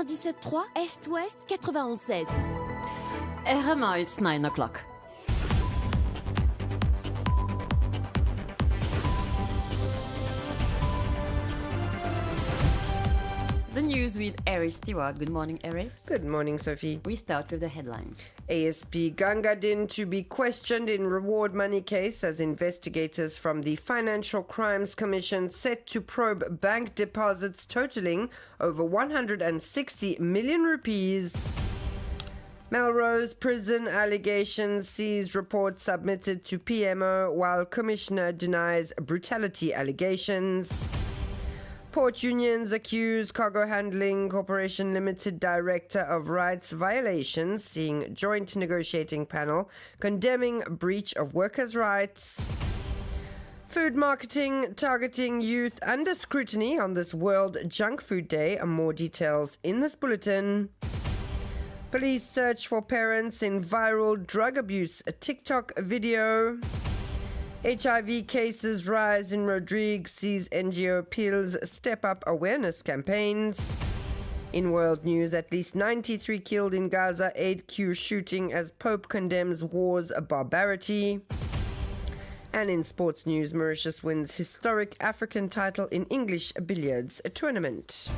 97.3, Est-Ouest, 91.7. RM1, it's 9 o'clock. The news with Ayrece Stewart. Good morning, Ayrece. Good morning, Sophie. We start with the headlines. ASP Gangadin to be questioned in reward money case as investigators from the Financial Crimes Commission set to probe bank deposits totaling over 160 million rupees. Melrose prison allegations sees report submitted to PMO while Commissioner denies brutality allegations. Port unions accuse Cargo Handling Corporation Limited Director of rights violations, seeing joint negotiating panel condemning breach of workers' rights. Food marketing targeting youth under scrutiny on this World Junk Food Day. More details in this bulletin. Police search for parents in viral drug abuse TikTok video. HIV cases rise in Rodrigues, sees NGO appeals step up awareness campaigns. In world news, at least 93 killed in Gaza aid queue shooting as Pope condemns war's barbarity. And in sports news, Mauritius wins historic African title in English billiards tournament.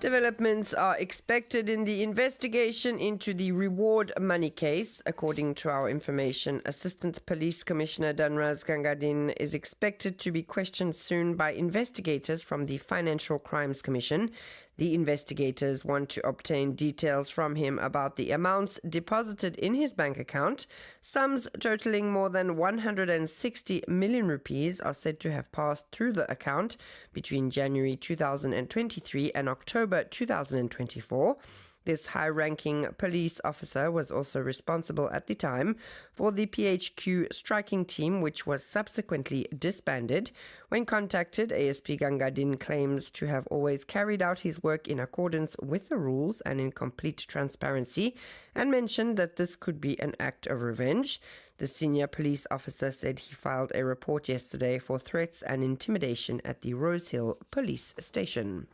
Developments are expected in the investigation into the reward money case. According to our information, Assistant Police Commissioner Dhanraj Gangadin is expected to be questioned soon by investigators from the Financial Crimes Commission. The investigators want to obtain details from him about the amounts deposited in his bank account. Sums totaling more than 160 million rupees are said to have passed through the account between January 2023 and October 2024. This high-ranking police officer was also responsible at the time for the PHQ striking team, which was subsequently disbanded. When contacted, ASP Gangadin claims to have always carried out his work in accordance with the rules and in complete transparency, and mentioned that this could be an act of revenge. The senior police officer said he filed a report yesterday for threats and intimidation at the Rosehill police station.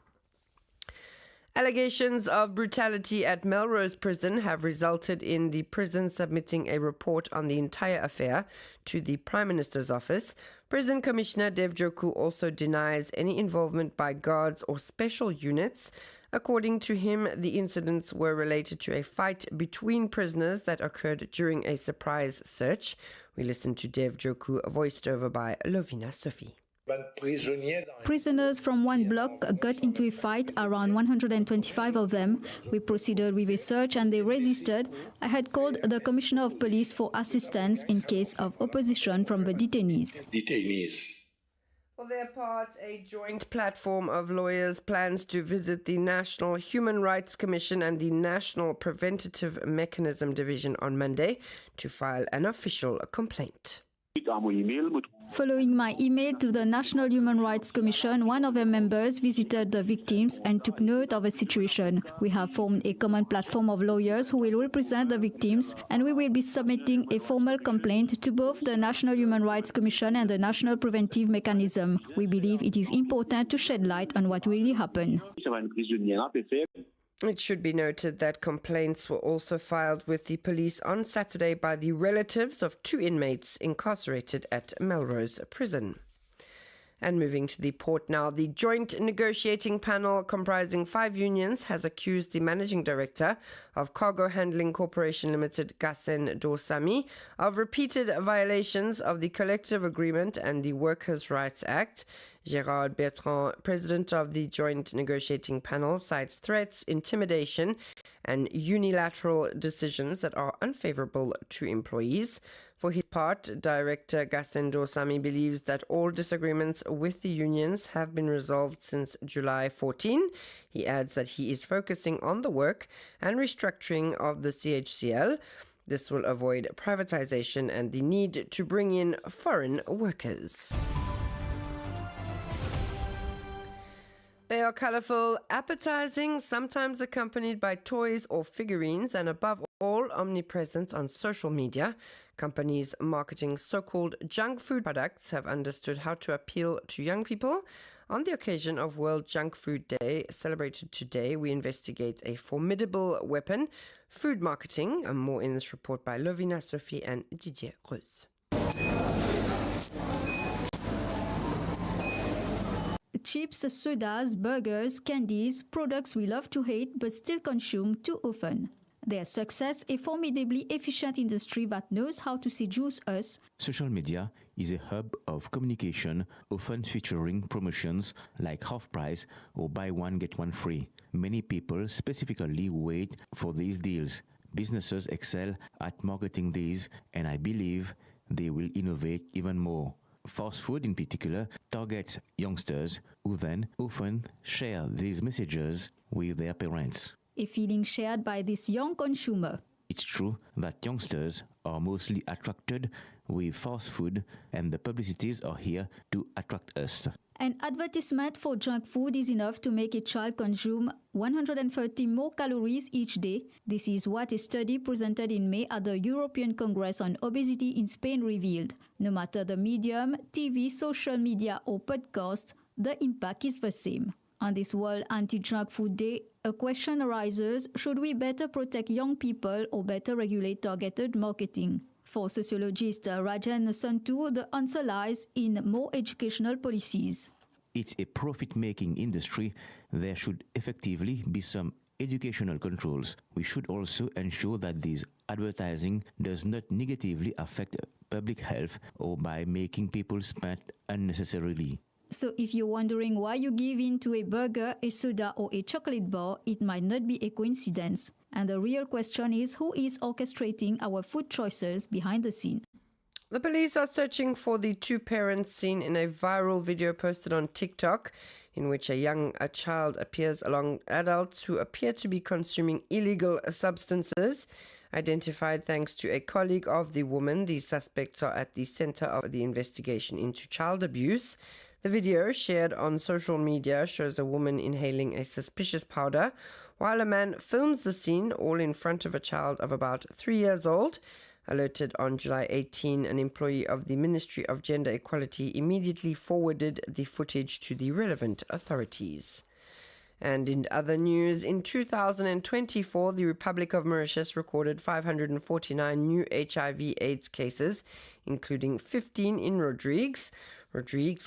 Allegations of brutality at Melrose Prison have resulted in the prison submitting a report on the entire affair to the Prime Minister's office. Prison Commissioner Dev Joku also denies any involvement by guards or special units. According to him, the incidents were related to a fight between prisoners that occurred during a surprise search. We listen to Dev Joku, voiced over by Lovina Sophie. Prisoners from one block got into a fight, around 125 of them. We proceeded with a search and they resisted. I had called the Commissioner of Police for assistance in case of opposition from the detainees. For their part, a joint platform of lawyers plans to visit the National Human Rights Commission and the National Preventative Mechanism Division on Monday to file an official complaint. Following my email to the National Human Rights Commission, one of their members visited the victims and took note of the situation. We have formed a common platform of lawyers who will represent the victims, and we will be submitting a formal complaint to both the National Human Rights Commission and the National Preventive Mechanism. We believe it is important to shed light on what really happened. It should be noted that complaints were also filed with the police on Saturday by the relatives of two inmates incarcerated at Melrose Prison. And moving to the port now, the joint negotiating panel comprising 5 unions has accused the managing director of Cargo Handling Corporation Limited, Gassen Dosami, of repeated violations of the collective agreement and the Workers' Rights Act. Gérard Bertrand, president of the joint negotiating panel, cites threats, intimidation, and unilateral decisions that are unfavorable to employees. For his part, Director Gassen Dosami believes that all disagreements with the unions have been resolved since July 14. He adds that he is focusing on the work and restructuring of the CHCL. This will avoid privatization and the need to bring in foreign workers. They are colorful, appetizing, sometimes accompanied by toys or figurines, and above all, omnipresent on social media. Companies marketing so-called junk food products have understood how to appeal to young people. On the occasion of World Junk Food Day, celebrated today, we investigate a formidable weapon, food marketing. More in this report by Lovina Sophie and Didier Reus. Chips, sodas, burgers, candies, products we love to hate but still consume too often. Their success, a formidably efficient industry that knows how to seduce us. Social media is a hub of communication, often featuring promotions like half price or buy one get one free. Many people specifically wait for these deals. Businesses excel at marketing these, and I believe they will innovate even more. Fast food in particular targets youngsters who then often share these messages with their parents. A feeling shared by this young consumer. It's true that youngsters are mostly attracted with fast food, and the publicities are here to attract us. An advertisement for junk food is enough to make a child consume 130 more calories each day. This is what a study presented in May at the European Congress on Obesity in Spain revealed. No matter the medium, TV, social media or podcast, the impact is the same. On this World Anti-Junk Food Day, a question arises: should we better protect young people or better regulate targeted marketing? For sociologist Rajan Santu, the answer lies in more educational policies. It's a profit-making industry. There should effectively be some educational controls. We should also ensure that this advertising does not negatively affect public health or by making people spend unnecessarily. So if you're wondering why you give in to a burger, a soda or a chocolate bar, it might not be a coincidence. And the real question is, who is orchestrating our food choices behind the scene? The police are searching for the two parents seen in a viral video posted on TikTok, in which a child appears along adults who appear to be consuming illegal substances. Identified thanks to a colleague of the woman, the suspects are at the center of the investigation into child abuse. The video, shared on social media, shows a woman inhaling a suspicious powder, while a man films the scene, all in front of a child of about 3 years old. Alerted on July 18, an employee of the Ministry of Gender Equality immediately forwarded the footage to the relevant authorities. And in other news, in 2024, the Republic of Mauritius recorded 549 new HIV/AIDS cases, including 15 in Rodrigues,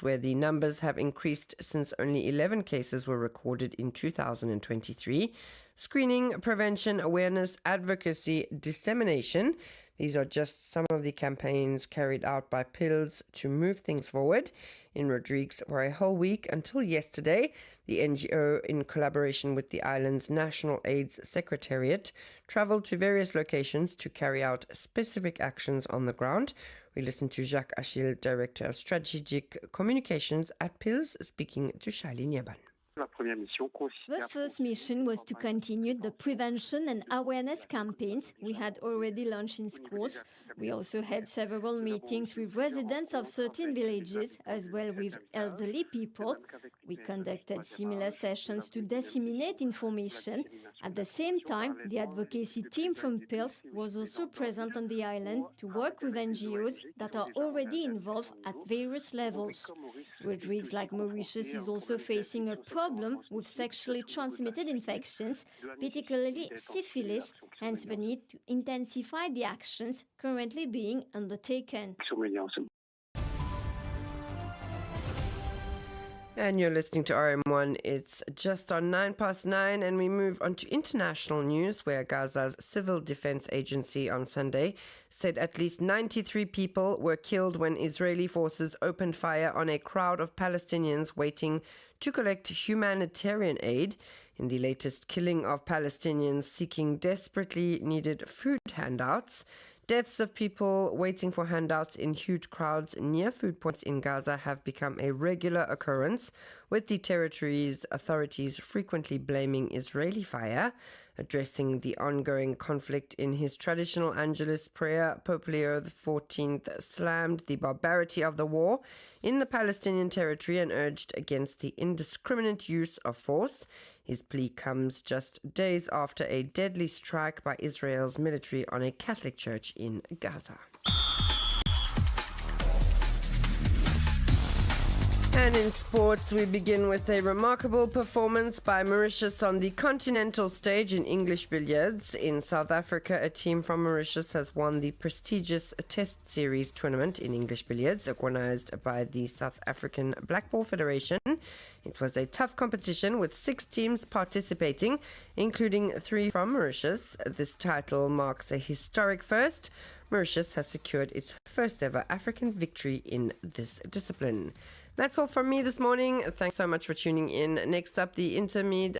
where the numbers have increased since only 11 cases were recorded in 2023. Screening, prevention, awareness, advocacy, dissemination. These are just some of the campaigns carried out by PILS to move things forward. In Rodrigues, for a whole week until yesterday, the NGO, in collaboration with the island's National AIDS Secretariat, travelled to various locations to carry out specific actions on the ground. We listen to Jacques Achille, Director of Strategic Communications at PILS, speaking to Shailene Yaban. The first mission was to continue the prevention and awareness campaigns we had already launched in schools. We also had several meetings with residents of certain villages, as well with elderly people. We conducted similar sessions to disseminate information. At the same time, the advocacy team from PILS was also present on the island to work with NGOs that are already involved at various levels. Rodrigues, like Mauritius, is also facing a problem with sexually transmitted infections, particularly syphilis, hence the need to intensify the actions currently being undertaken. And you're listening to RM1. It's just on 9:09, and we move on to international news, where Gaza's Civil Defense Agency on Sunday said at least 93 people were killed when Israeli forces opened fire on a crowd of Palestinians waiting to collect humanitarian aid in the latest killing of Palestinians seeking desperately needed food handouts. Deaths of people waiting for handouts in huge crowds near food points in Gaza have become a regular occurrence, with the territory's authorities frequently blaming Israeli fire. Addressing the ongoing conflict in his traditional Angelus prayer, Pope Leo XIV slammed the barbarity of the war in the Palestinian territory and urged against the indiscriminate use of force. His plea comes just days after a deadly strike by Israel's military on a Catholic church in Gaza. And in sports, we begin with a remarkable performance by Mauritius on the continental stage in English billiards. In South Africa, a team from Mauritius has won the prestigious Test Series tournament in English billiards, organised by the South African Black Ball Federation. It was a tough competition with 6 teams participating, including 3 from Mauritius. This title marks a historic first. Mauritius has secured its first ever African victory in this discipline. That's all from me this morning. Thanks so much for tuning in. Next up, the intermediate